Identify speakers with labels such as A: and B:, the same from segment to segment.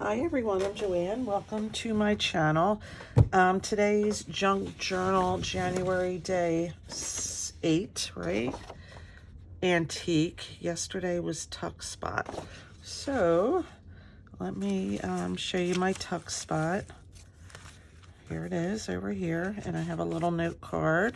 A: Hi everyone, I'm Joanne. Welcome to my channel. Today's Junk Journal, January day 8, right? Antique. Yesterday was Tuck Spot. So let me show you my Tuck Spot. Here it is over here, and I have a little note card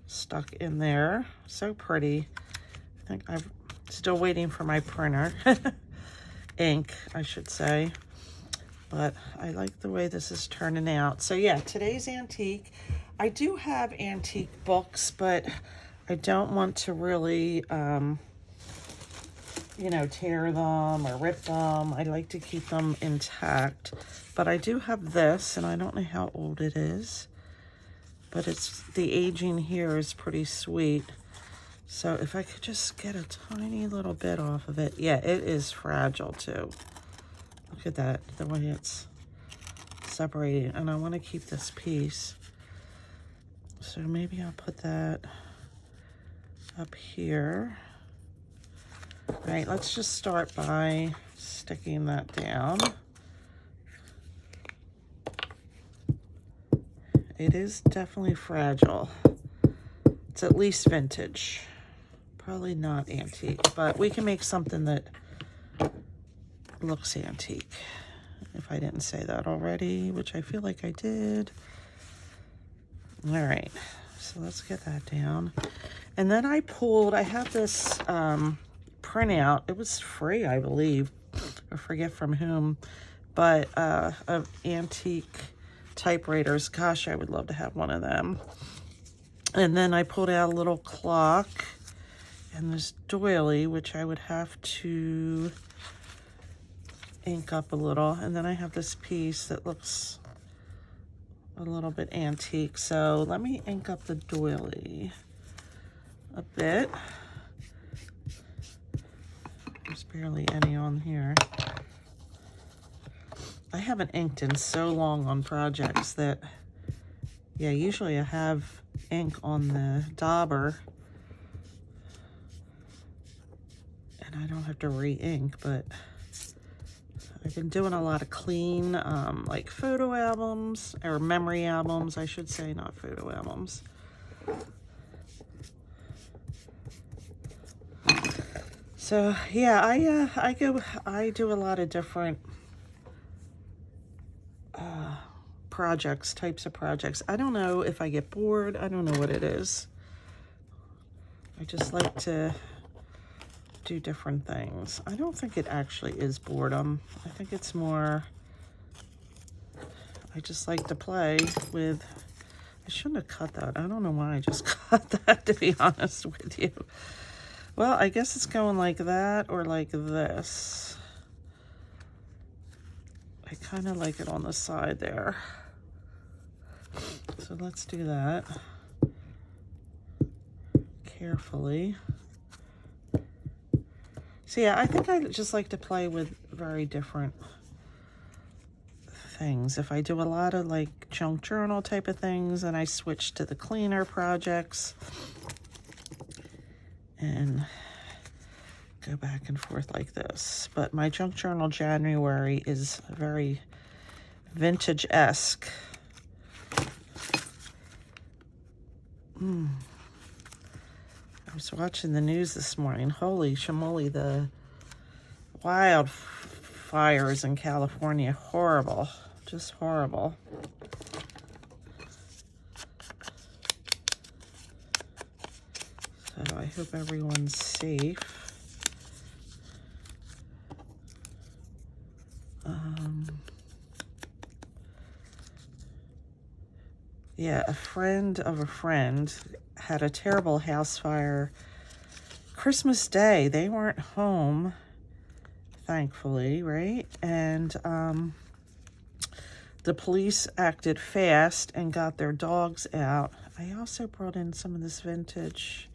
A: stuck in there. So pretty. I think I'm still waiting for my printer. Ink, I should say. But I like the way this is turning out. So yeah, today's antique. I do have antique books, but I don't want to really, tear them or rip them. I like to keep them intact. But I do have this, and I don't know how old it is. But the aging here is pretty sweet. So if I could just get a tiny little bit off of it. Yeah, it is fragile too. Look at that, the way it's separated. And I want to keep this piece. So maybe I'll put that up here. All right, let's just start by sticking that down. It is definitely fragile. It's at least vintage. Probably not antique, but we can make something that looks antique. If I didn't say that already, which I feel like I did. All right, so let's get that down. And then I have this printout. It was free, I believe. I forget from whom, but of antique typewriters. Gosh, I would love to have one of them. And then I pulled out a little clock and this doily, which I would have to ink up a little. And then I have this piece that looks a little bit antique. So let me ink up the doily a bit. There's barely any on here. I haven't inked in so long on projects that, yeah, usually I have ink on the dauber and I don't have to re-ink, but I've been doing a lot of clean, like photo albums, or memory albums, I should say, not photo albums. So yeah, I do a lot of different types of projects. I don't know if I get bored. I don't know what it is. I just like to do different things. I don't think it actually is boredom. I think it's more, I just like to play with. I shouldn't have cut that. I don't know why I just cut that, to be honest with you. Well, I guess it's going like that or like this. I kind of like it on the side there. So let's do that carefully. So yeah, I think I just like to play with very different things. If I do a lot of like junk journal type of things, and I switch to the cleaner projects and go back and forth like this. But my junk journal January is very vintage-esque. I was watching the news this morning. Holy shamoly, the wildfires in California. Horrible. Just horrible. So I hope everyone's safe. Yeah, a friend of a friend had a terrible house fire Christmas Day. They weren't home, thankfully, right? And the police acted fast and got their dogs out. I also brought in some of this vintage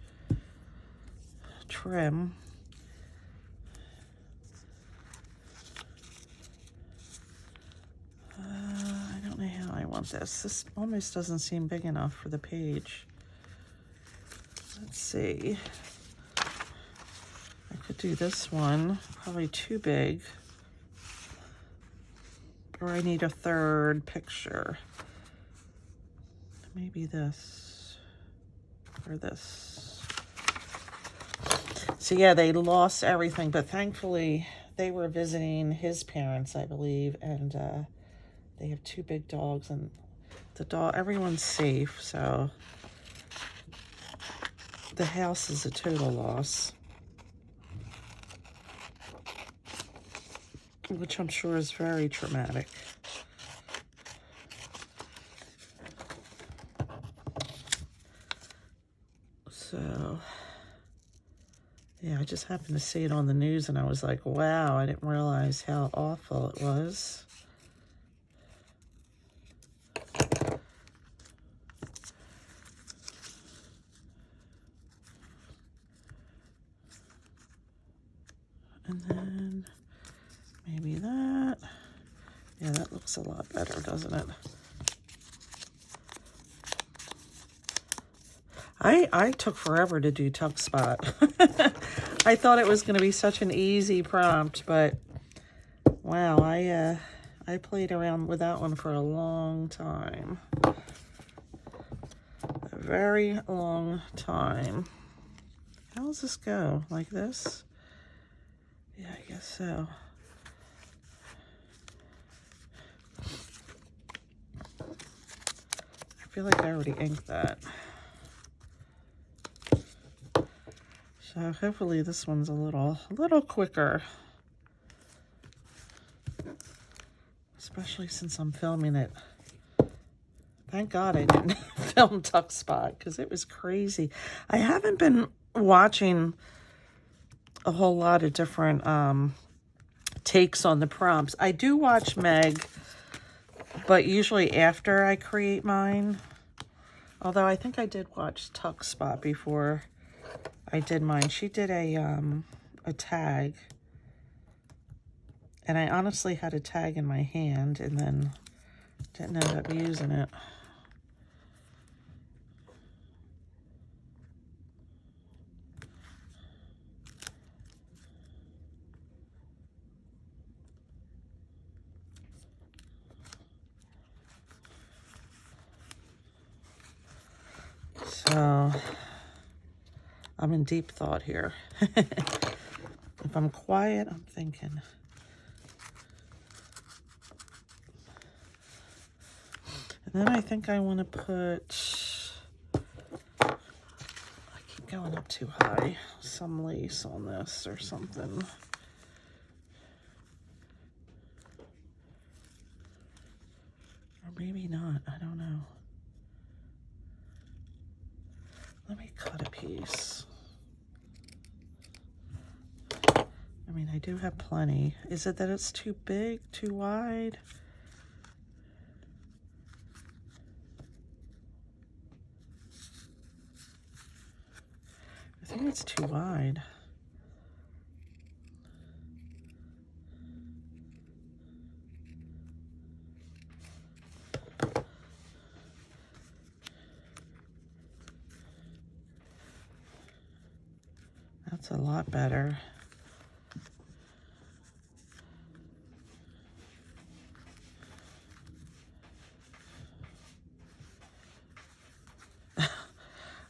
A: trim. I don't know how I want this. This almost doesn't seem big enough for the page. Let's see. I could do this one, probably too big. Or I need a third picture. Maybe this or this. So yeah, they lost everything, but thankfully they were visiting his parents, I believe, and they have 2 big dogs, and the dog, everyone's safe, so the house is a total loss, which I'm sure is very traumatic. So, yeah, I just happened to see it on the news, and I was like, wow, I didn't realize how awful it was. And then maybe that. Yeah, that looks a lot better, doesn't it? I took forever to do Tuck Spot. I thought it was going to be such an easy prompt, but wow, I played around with that one for a long time. A very long time. How does this go? Like this? Yeah, I guess so. I feel like I already inked that. So hopefully this one's a little quicker. Especially since I'm filming it. Thank God I didn't film Tuck Spot, because it was crazy. I haven't been watching a whole lot of different takes on the prompts. I do watch Meg, but usually after I create mine. Although I think I did watch Tuck Spot before I did mine. She did a tag. And I honestly had a tag in my hand and then didn't end up using it. So I'm in deep thought here. If I'm quiet, I'm thinking. And then I think I want to put, I keep going up too high, some lace on this or something. Or maybe not, I don't know. Let me cut a piece. I mean, I do have plenty. Is it that it's too big, too wide? I think it's too wide. That's a lot better.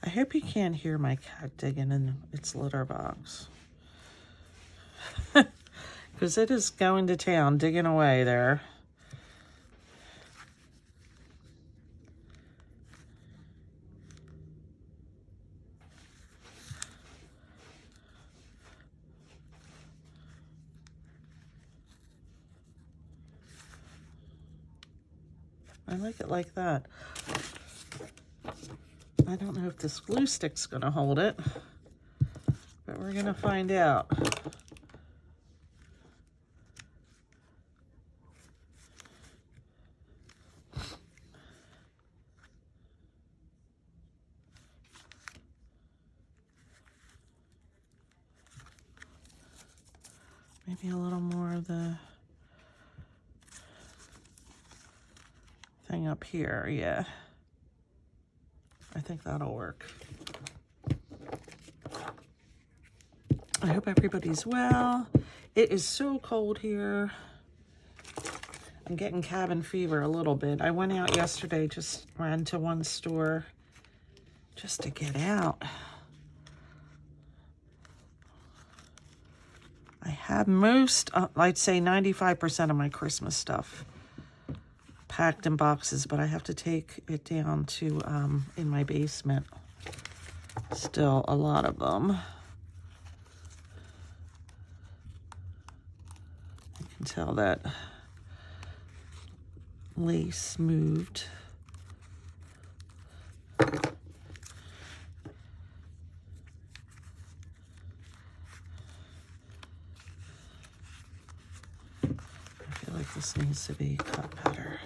A: I hope you can't hear my cat digging in its litter box. Because it is going to town, digging away there. I like it like that. I don't know if this glue stick's going to hold it, but we're going to find out. Maybe a little more of the thing up here, yeah. I think that'll work. I hope everybody's well. It is so cold here. I'm getting cabin fever a little bit. I went out yesterday, just ran to one store just to get out. I have most, I'd say 95% of my Christmas stuff packed in boxes, but I have to take it down to, in my basement. Still a lot of them. You can tell that lace moved. I feel like this needs to be cut better.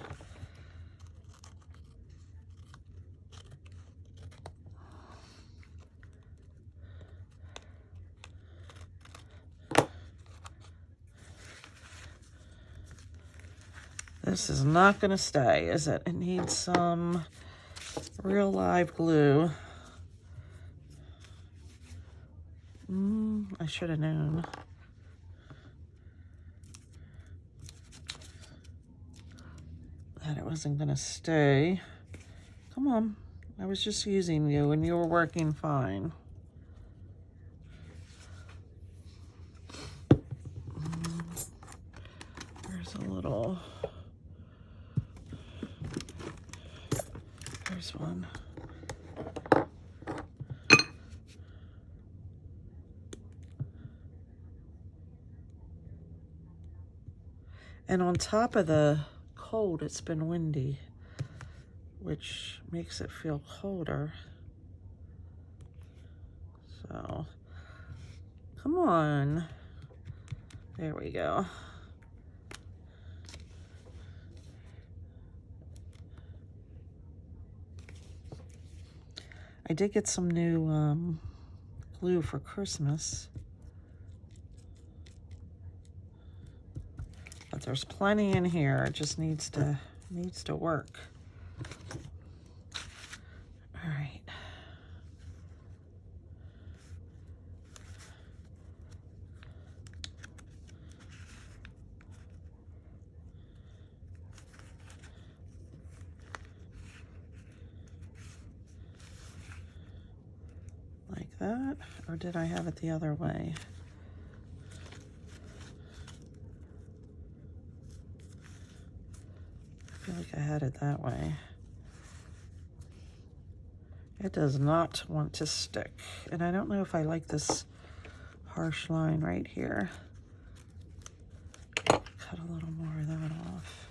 A: This is not going to stay, is it? It needs some real live glue. I should have known. That it wasn't going to stay. Come on. I was just using you and you were working fine. There's a little... There's one. And on top of the cold, it's been windy, which makes it feel colder. So, come on. There we go. I did get some new glue for Christmas. But there's plenty in here. It just needs to work. All right. Like that, or did I have it the other way? I feel like I had it that way. It does not want to stick. And I don't know if I like this harsh line right here. Cut a little more of that off.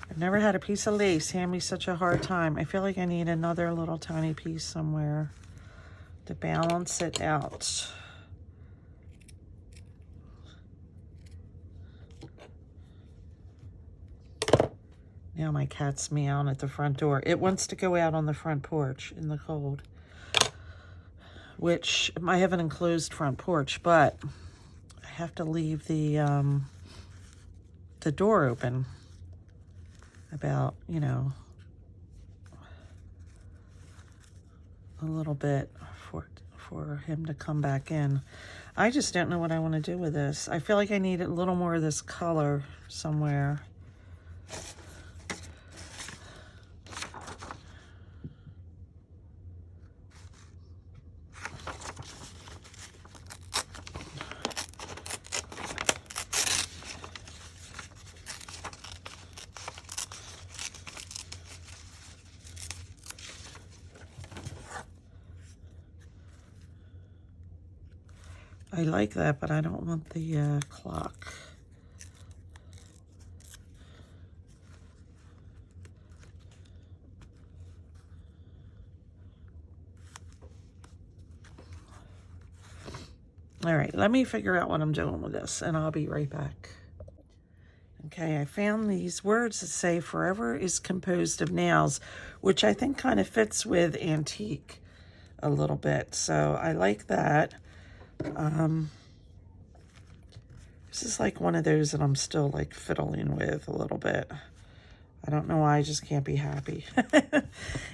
A: I've never had a piece of lace hand me such a hard time. I feel like I need another little tiny piece somewhere to balance it out. Now my cat's meowing at the front door. It wants to go out on the front porch in the cold, which I have an enclosed front porch, but I have to leave the door open about, you know, a little bit for him to come back in. I just don't know what I want to do with this. I feel like I need a little more of this color somewhere. I like that, but I don't want the clock. All right, let me figure out what I'm doing with this, and I'll be right back. Okay, I found these words that say forever is composed of nails, which I think kind of fits with antique a little bit. So I like that. This is like one of those that I'm still like fiddling with a little bit. I don't know why, I just can't be happy.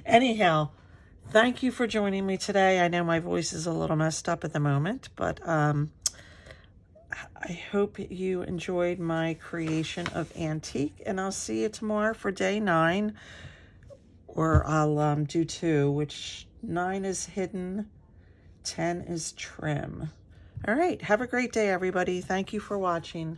A: Anyhow, Thank you for joining me today. I know my voice is a little messed up at the moment, but I hope you enjoyed my creation of Antique, and I'll see you tomorrow for day 9, or I'll do 2, which 9 is hidden, 10 is trim. All right, have a great day, everybody. Thank you for watching.